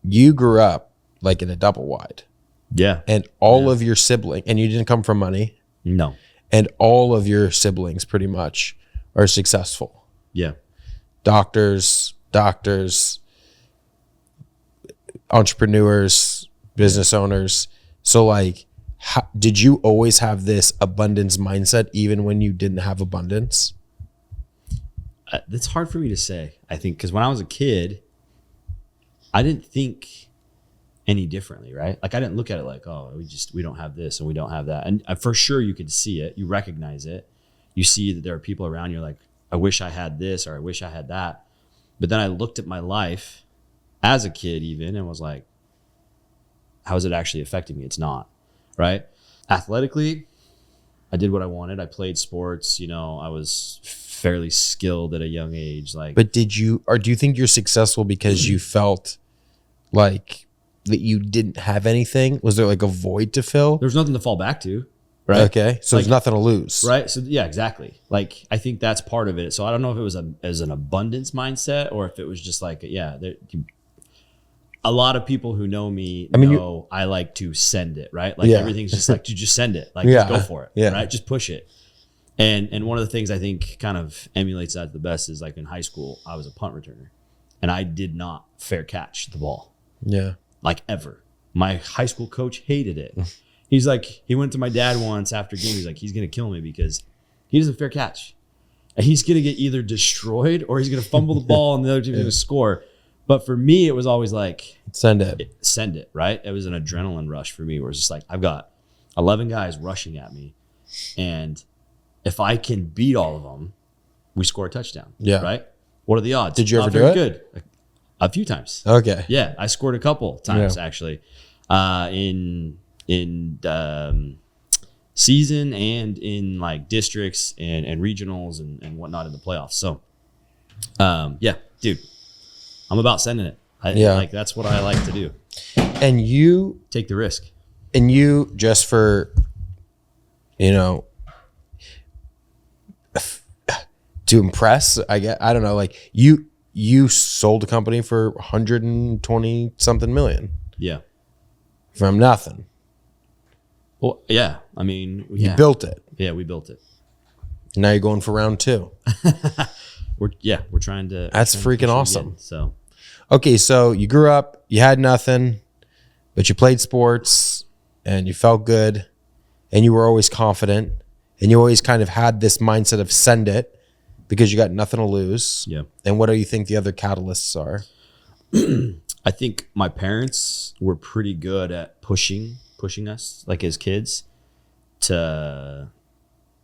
you grew up like in a double wide. Yeah. And all of your siblings, and you didn't come from money. No. And all of your siblings pretty much are successful. Yeah. Doctors, entrepreneurs, business owners. So like, did you always have this abundance mindset even when you didn't have abundance? That's hard for me to say, I think, because when I was a kid, I didn't think any differently, right? Like I didn't look at it like, oh, we don't have this and we don't have that. And for sure you could see it, you recognize it. You see that there are people around you like, I wish I had this or I wish I had that. But then I looked at my life as a kid even and was like, how is it actually affecting me? It's not, right? Athletically, I did what I wanted. I played sports, I was fairly skilled at a young age. But do you think you're successful because you felt like that you didn't have anything? Was there like a void to fill? There's nothing to fall back to, right? Okay, so there's nothing to lose, right? So yeah, exactly. Like I think that's part of it. So I don't know if it was as an abundance mindset or if it was just like a lot of people who know me know I like to send it, right? Like everything's just like to just send it, like just go for it, right? Just push it. And one of the things I think kind of emulates that the best is like in high school, I was a punt returner and I did not fair catch the ball. Yeah. Like ever. My high school coach hated it. He's like, he went to my dad once after game. He's like, he's going to kill me because he doesn't fair catch. And he's going to get either destroyed or he's going to fumble the ball and the other team's going to score. But for me, it was always like, send it, right? It was an adrenaline rush for me where it's just like, I've got 11 guys rushing at me. And if I can beat all of them, we score a touchdown. Yeah. Right? What are the odds? Did you ever do it? Good. A few times. Okay. Yeah, I scored a couple times actually, in season and in like districts and regionals and whatnot in the playoffs. So, yeah, dude, I'm about sending it. Like that's what I like to do. And you take the risk. And you just for, to impress, I don't know, like you sold a company for 120 something million. Yeah. From nothing. Well, yeah. I mean, you built it. Yeah, we built it. Now you're going for round 2. We're trying to. That's freaking awesome. Again, so, okay. So you grew up, you had nothing, but you played sports and you felt good and you were always confident and you always kind of had this mindset of send it. Because you got nothing to lose. Yeah. And what do you think the other catalysts are? I think my parents were pretty good at pushing us, like as kids, to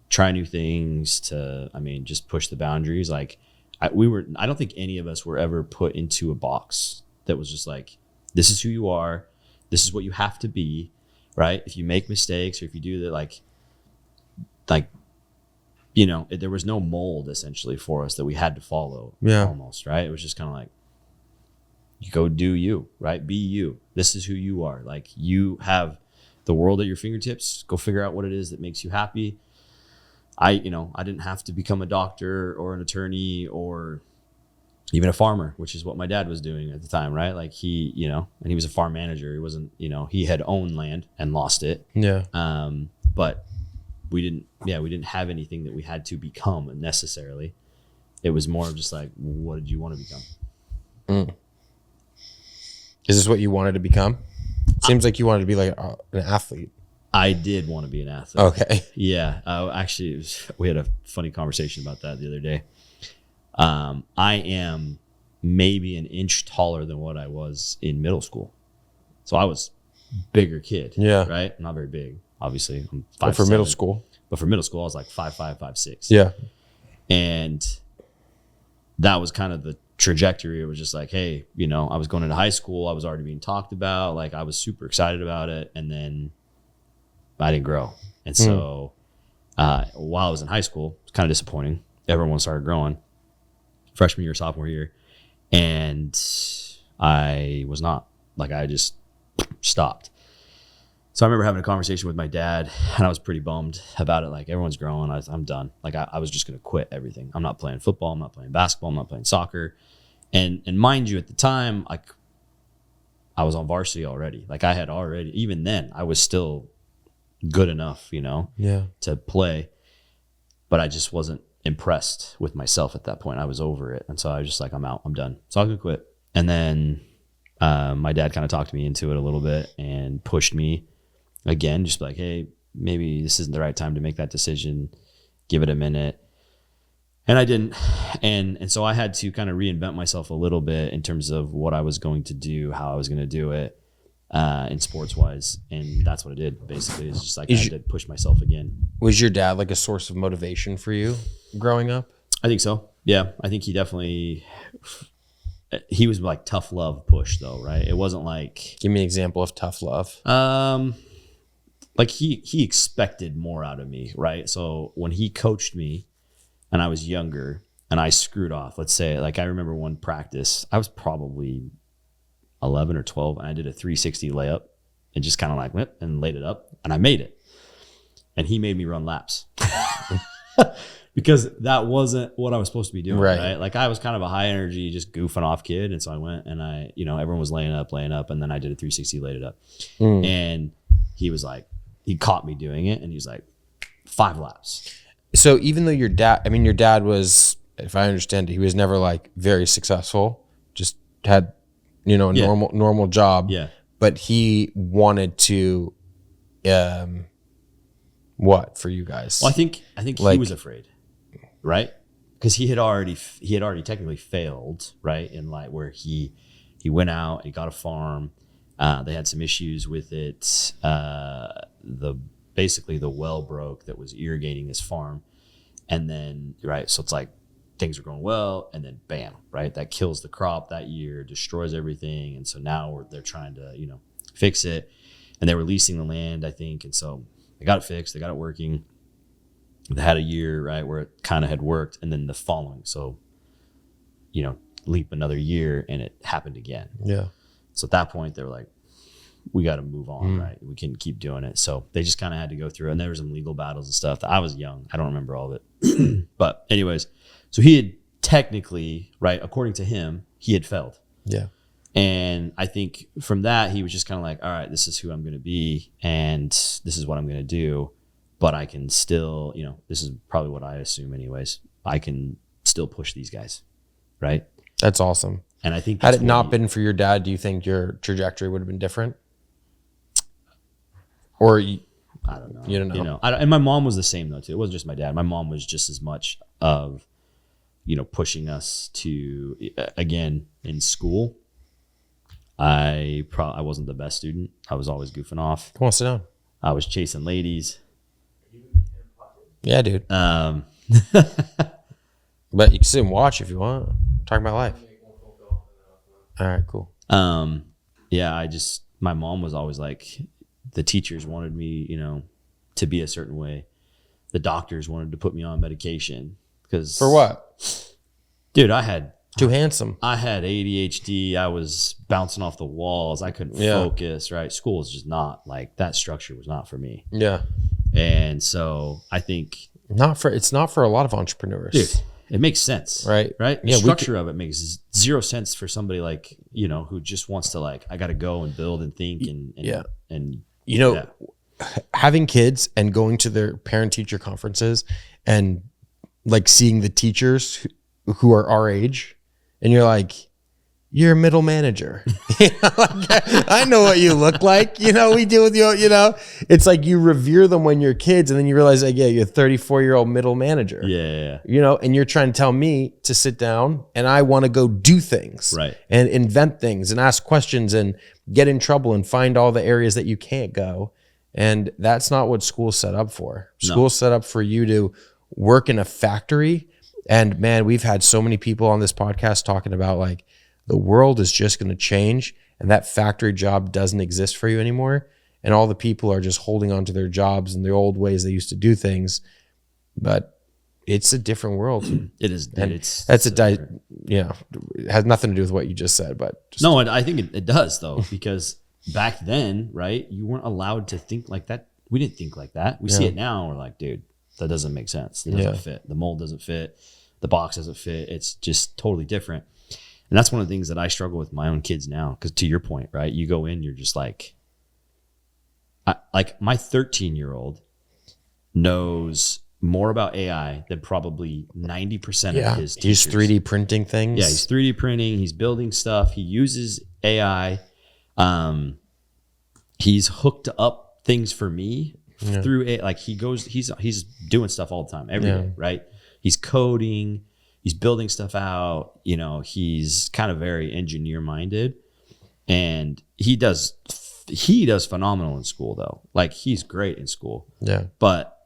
try new things, just push the boundaries. Like I don't think any of us were ever put into a box that was just like, this is who you are. This is what you have to be, right? If you make mistakes or if you do that, like, there was no mold essentially for us that we had to follow almost, right? It was just kind of like, you go do you, right? Be you. This is who you are. Like you have the world at your fingertips. Go figure out what it is that makes you happy. I didn't have to become a doctor or an attorney or even a farmer, which is what my dad was doing at the time, right? Like he, and he was a farm manager. He wasn't, he had owned land and lost it. Yeah. But we didn't have anything that we had to become necessarily. It was more of just like, what did you want to become? Is this what you wanted to become? Seems like you wanted to be like an athlete. I did want to be an athlete. Okay. Yeah. Actually, we had a funny conversation about that the other day. I am maybe an inch taller than what I was in middle school. So I was bigger kid. Yeah. Right? Not very big. Obviously, I'm 5'7". But for middle school, I was like 5'5", 5'6". Yeah, and that was kind of the trajectory. It was just like, hey, I was going into high school. I was already being talked about. Like I was super excited about it, and then I didn't grow. And so while I was in high school, it was kind of disappointing. Everyone started growing. Freshman year, sophomore year, and I was not. Like I just stopped. So I remember having a conversation with my dad and I was pretty bummed about it. Like everyone's growing. I'm done. Like I was just going to quit everything. I'm not playing football. I'm not playing basketball. I'm not playing soccer. And mind you, at the time, like I was on varsity already. Like I had already, even then I was still good enough, to play, but I just wasn't impressed with myself at that point. I was over it. And so I was just like, I'm out, I'm done. So I could quit. And then my dad kind of talked me into it a little bit and pushed me again, just like, hey, maybe this isn't the right time to make that decision. Give it a minute. And I didn't. And so I had to kind of reinvent myself a little bit in terms of what I was going to do, how I was going to do it in sports wise. And that's what I did basically. It's just like I had to push myself again. Was your dad like a source of motivation for you growing up? I think so. Yeah. I think he was like tough love push though, right? It wasn't like. Give me an example of tough love. Like he expected more out of me, right? So when he coached me, and I was younger and I screwed off, let's say, like I remember one practice, I was probably 11 or 12 and I did a 360 layup and just kind of like went and laid it up and I made it. And he made me run laps because that wasn't what I was supposed to be doing. Right. Like I was kind of a high energy, just goofing off kid. And so I went and everyone was laying up. And then I did a 360, laid it up. And he was like, he caught me doing it and he was like 5 laps. So even though your dad was, if I understand it, he was never like very successful, just had, a normal job. Yeah. But he wanted to, what for you guys? Well, I think like, he was afraid, right? Because he had already technically failed, right? In like where he went out and he got a farm. They had some issues with it. Basically the well broke that was irrigating his farm. And then, right, so it's like things are going well and then bam, right? That kills the crop that year, destroys everything. And so now they're trying to, fix it. And they were leasing the land, I think. And so they got it fixed. They got it working. They had a year, right, where it kind of had worked. And then the following, so, leap another year and it happened again. Yeah. So at that point, they were like, we got to move on, right? We can keep doing it. So they just kind of had to go through it. And there were some legal battles and stuff. I was young. I don't remember all of it. But anyways, so he had technically, right, according to him, he had failed. Yeah. And I think from that, he was just kind of like, all right, this is who I'm going to be. And this is what I'm going to do. But I can still, this is probably what I assume anyways. I can still push these guys, right? That's awesome. And I think had it not been for your dad, do you think your trajectory would have been different? Or I don't know. You don't know. And my mom was the same though too. It wasn't just my dad. My mom was just as much of, pushing us to, again, in school. I wasn't the best student. I was always goofing off. Come on, sit down. I was chasing ladies. Yeah, dude. But you can sit and watch if you want. Talking about life. All right, cool. Yeah, my mom was always like, the teachers wanted me, to be a certain way. The doctors wanted to put me on medication because for what? Dude, I had too handsome. I had ADHD. I was bouncing off the walls. I couldn't focus. Right, school was just not like that. Structure was not for me. Yeah, and so I think it's not for a lot of entrepreneurs. Dude, it makes sense, right? Right. The structure of it makes zero sense for somebody like who just wants to like I got to go and build and think and having kids and going to their parent teacher conferences and like seeing the teachers who are our age, and you're like, you're a middle manager. I know what you look like. We deal with you. It's like you revere them when you're kids, and then you realize, like, yeah, you're a 34-year-old middle manager. Yeah. And you're trying to tell me to sit down, and I want to go do things, right, and invent things, and ask questions, and get in trouble, and find all the areas that you can't go. And that's not what school's set up for. School's set up for you to work in a factory. And man, we've had so many people on this podcast talking about like the world is just going to change and that factory job doesn't exist for you anymore. And all the people are just holding on to their jobs and the old ways they used to do things. But it's a different world. It is. And it has nothing to do with what you just said, but no, I think it does though, because back then, right, you weren't allowed to think like that. We didn't think like that. We see it now. And we're like, dude, that doesn't make sense. It doesn't fit. The mold doesn't fit. The box doesn't fit. It's just totally different. And that's one of the things that I struggle with my own kids now. Because to your point, right? You go in, you're just like my 13-year-old knows more about AI than probably 90% of his teachers. He's 3D printing things. Yeah, he's 3D printing. He's building stuff. He uses AI. He's hooked up things for me through it. Like he's doing stuff all the time, every day, right? He's coding. He's building stuff out. You know, he's kind of very engineer minded, and he does phenomenal in school though. Like he's great in school. Yeah, but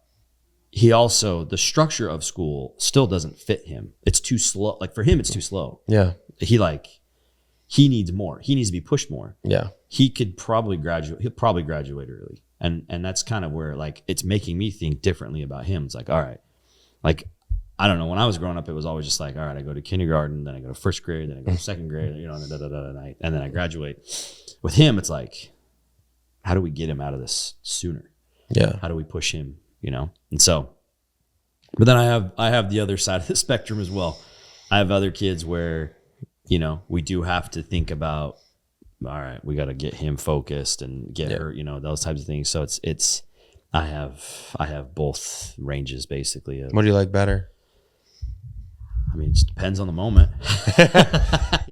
he also, the structure of school still doesn't fit him. It's too slow. Like for him, it's too slow. Yeah. He needs more. He needs to be pushed more. Yeah. He could probably graduate. He'll probably graduate early. And that's kind of where like, it's making me think differently about him. It's like, all right, like, I don't know. When I was growing up, it was always just like, all right, I go to kindergarten, then I go to first grade, then I go to second grade, you know, and then I graduate. With him, it's like, how do we get him out of this sooner? Yeah. How do we push him? You know, and so, but then I have the other side of the spectrum as well. I have other kids where, you know, we do have to think about, all right, we got to get him focused and get her, you know, those types of things. So I have both ranges basically. What do you like better? I mean, it just depends on the moment.